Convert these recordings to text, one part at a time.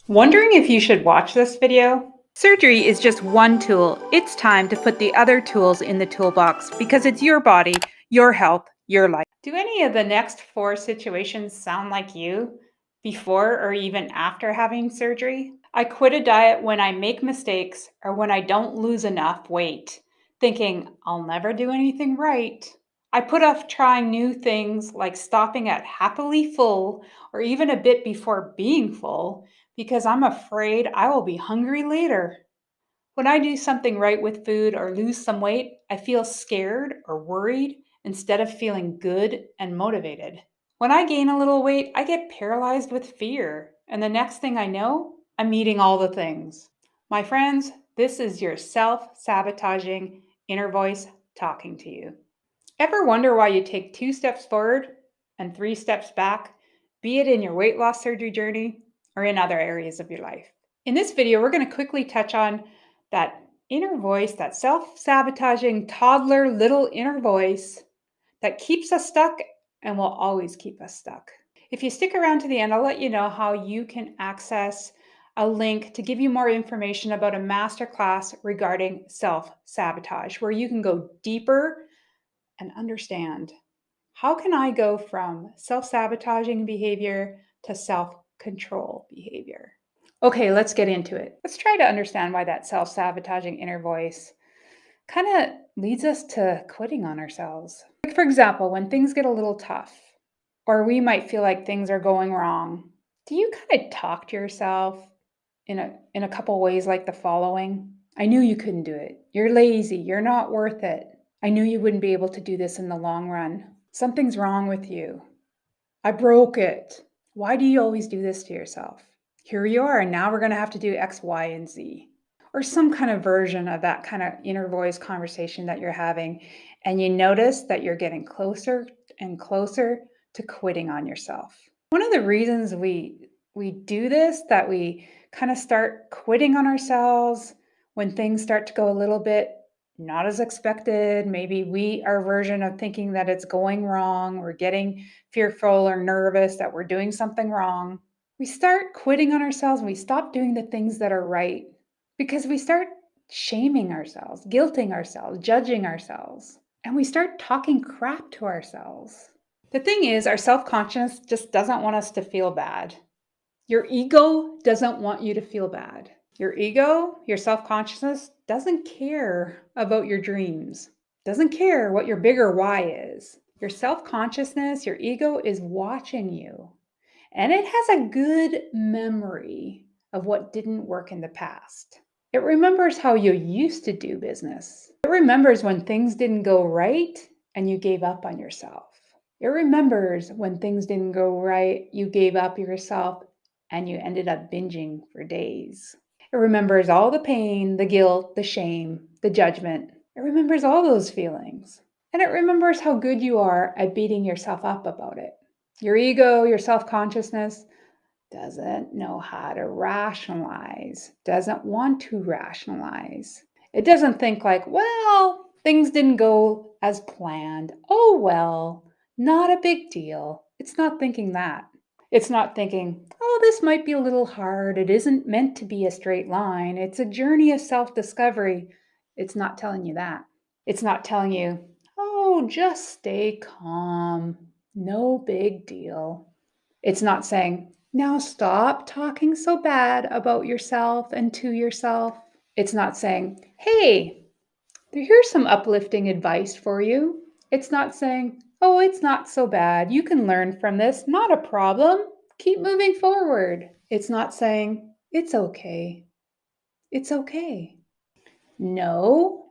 Wondering if you should watch this video? Surgery is just one tool. It's time to put the other tools in the toolbox because it's your body, your health, your life. Do any of the next four situations sound like you before or even after having surgery? I quit a diet when I make mistakes or when I don't lose enough weight, thinking I'll never do anything right. I put off trying new things like stopping at happily full or even a bit before being full because I'm afraid I will be hungry later. When I do something right with food or lose some weight, I feel scared or worried instead of feeling good and motivated. When I gain a little weight, I get paralyzed with fear, and the next thing I know, I'm eating all the things. My friends, this is your self sabotaging inner voice talking to you. Ever wonder why you take 2 steps forward and 3 steps back, be it in your weight loss surgery journey or in other areas of your life? In this video, we're going to quickly touch on that inner voice, that self sabotaging toddler little inner voice that keeps us stuck and will always keep us stuck. If you stick around to the end, I'll let you know how you can access a link to give you more information about a masterclass regarding self sabotage, where you can go deeper and understand, how can I go from self-sabotaging behavior to self-control behavior? Okay, let's get into it. Let's try to understand why that self-sabotaging inner voice kind of leads us to quitting on ourselves. Like, for example, when things get a little tough, or we might feel like things are going wrong, do you kind of talk to yourself in a couple ways like the following? I knew you couldn't do it. You're lazy. You're not worth it. I knew you wouldn't be able to do this in the long run. Something's wrong with you. I broke it. Why do you always do this to yourself? Here you are, and now we're going to have to do X, Y, and Z. Or some kind of version of that kind of inner voice conversation that you're having. And you notice that you're getting closer and closer to quitting on yourself. One of the reasons we do this, that we kind of start quitting on ourselves when things start to go a little bit not as expected. Maybe our version of thinking that it's going wrong, we're getting fearful or nervous that we're doing something wrong. We start quitting on ourselves and we stop doing the things that are right because we start shaming ourselves, guilting ourselves, judging ourselves, and we start talking crap to ourselves. The thing is, our self-conscious just doesn't want us to feel bad. Your ego doesn't want you to feel bad. Your ego, your self-consciousness, doesn't care about your dreams, doesn't care what your bigger why is. Your self-consciousness, your ego is watching you, and it has a good memory of what didn't work in the past. It remembers how you used to do business. It remembers when things didn't go right and you gave up on yourself. It remembers when things didn't go right, you gave up yourself and you ended up binging for days. It remembers all the pain, the guilt, the shame, the judgment. It remembers all those feelings. And it remembers how good you are at beating yourself up about it. Your ego, your self-consciousness doesn't know how to rationalize, doesn't want to rationalize. It doesn't think like, well, things didn't go as planned. Oh, well, not a big deal. It's not thinking that. It's not thinking, oh, this might be a little hard. It isn't meant to be a straight line. It's a journey of self-discovery. It's not telling you that. It's not telling you, oh, just stay calm. No big deal. It's not saying, now stop talking so bad about yourself and to yourself. It's not saying, hey, here's some uplifting advice for you. It's not saying, oh, it's not so bad. You can learn from this. Not a problem. Keep moving forward. It's not saying, it's okay. It's okay. No,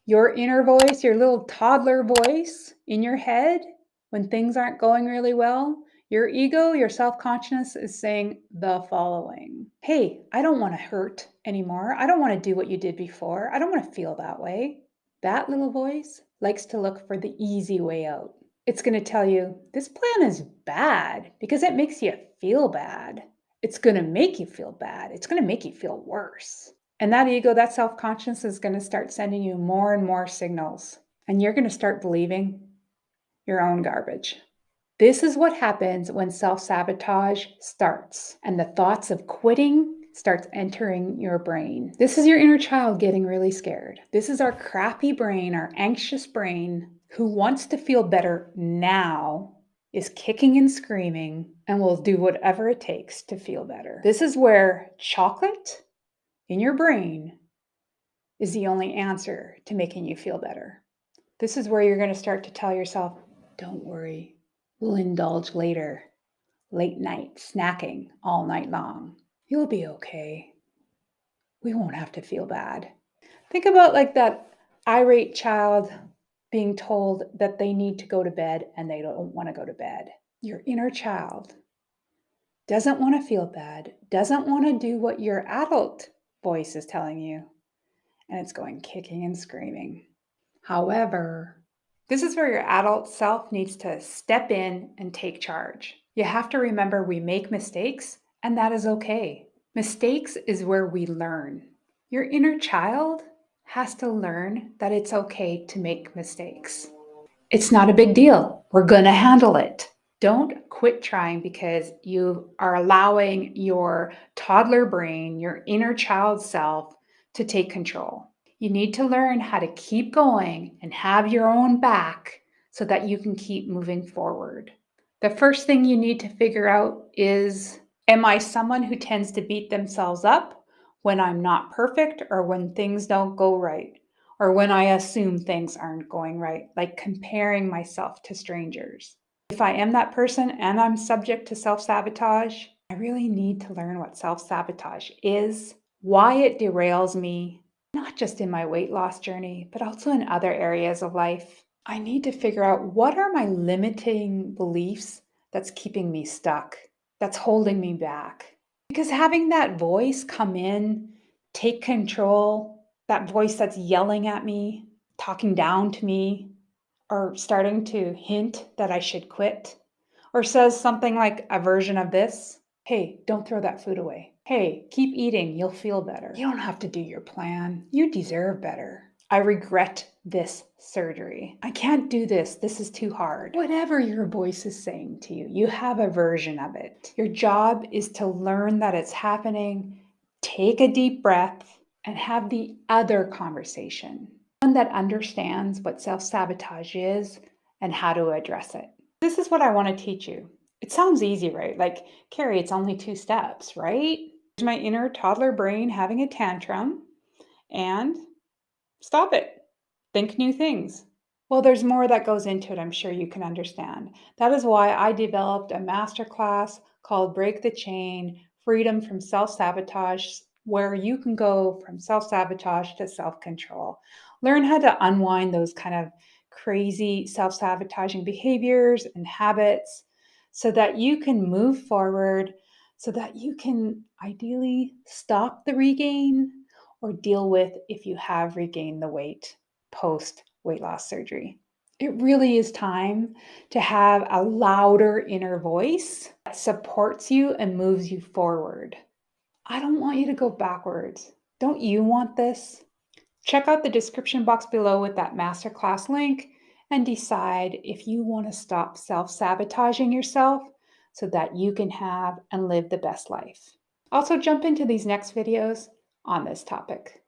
your inner voice, your little toddler voice in your head, when things aren't going really well, your ego, your self-consciousness is saying the following. Hey, I don't want to hurt anymore. I don't want to do what you did before. I don't want to feel that way. That little voice likes to look for the easy way out. It's going to tell you, this plan is bad because it makes you feel bad. It's going to make you feel bad. It's going to make you feel worse. And that ego, that self-conscious is going to start sending you more and more signals. And you're going to start believing your own garbage. This is what happens when self-sabotage starts and the thoughts of quitting starts entering your brain. This is your inner child getting really scared. This is our crappy brain, our anxious brain, who wants to feel better now, is kicking and screaming, and will do whatever it takes to feel better. This is where chocolate in your brain is the only answer to making you feel better. This is where you're going to start to tell yourself, don't worry, we'll indulge later. Late night snacking all night long. You'll be okay. We won't have to feel bad. Think about like that irate child being told that they need to go to bed and they don't want to go to bed. Your inner child doesn't want to feel bad, doesn't want to do what your adult voice is telling you, and it's going kicking and screaming. However, this is where your adult self needs to step in and take charge. You have to remember we make mistakes, and that is okay. Mistakes is where we learn. Your inner child has to learn that it's okay to make mistakes. It's not a big deal. We're going to handle it. Don't quit trying because you are allowing your toddler brain, your inner child self, to take control. You need to learn how to keep going and have your own back so that you can keep moving forward. The first thing you need to figure out is, am I someone who tends to beat themselves up when I'm not perfect or when things don't go right? Or when I assume things aren't going right, like comparing myself to strangers. If I am that person and I'm subject to self-sabotage, I really need to learn what self-sabotage is, why it derails me, not just in my weight loss journey, but also in other areas of life. I need to figure out what are my limiting beliefs that's keeping me stuck, that's holding me back. Because having that voice come in, take control, that voice that's yelling at me, talking down to me, or starting to hint that I should quit, or says something like a version of this: hey, don't throw that food away. Hey, keep eating, you'll feel better. You don't have to do your plan. You deserve better. I regret this surgery. I can't do this. This is too hard. Whatever your voice is saying to you, you have a version of it. Your job is to learn that it's happening, take a deep breath, and have the other conversation. One that understands what self-sabotage is and how to address it. This is what I want to teach you. It sounds easy, right? Like, Carrie, it's only 2 steps, right? Here's my inner toddler brain having a tantrum, and stop it. Think new things. Well, there's more that goes into it, I'm sure you can understand. That is why I developed a masterclass called Break the Chain, Freedom from Self-Sabotage, where you can go from self-sabotage to self-control. Learn how to unwind those kind of crazy self-sabotaging behaviors and habits so that you can move forward, so that you can ideally stop the regain or deal with if you have regained the weight post weight loss surgery. It really is time to have a louder inner voice that supports you and moves you forward. I don't want you to go backwards. Don't you want this? Check out the description box below with that masterclass link and decide if you want to stop self-sabotaging yourself so that you can have and live the best life. Also, jump into these next videos on this topic.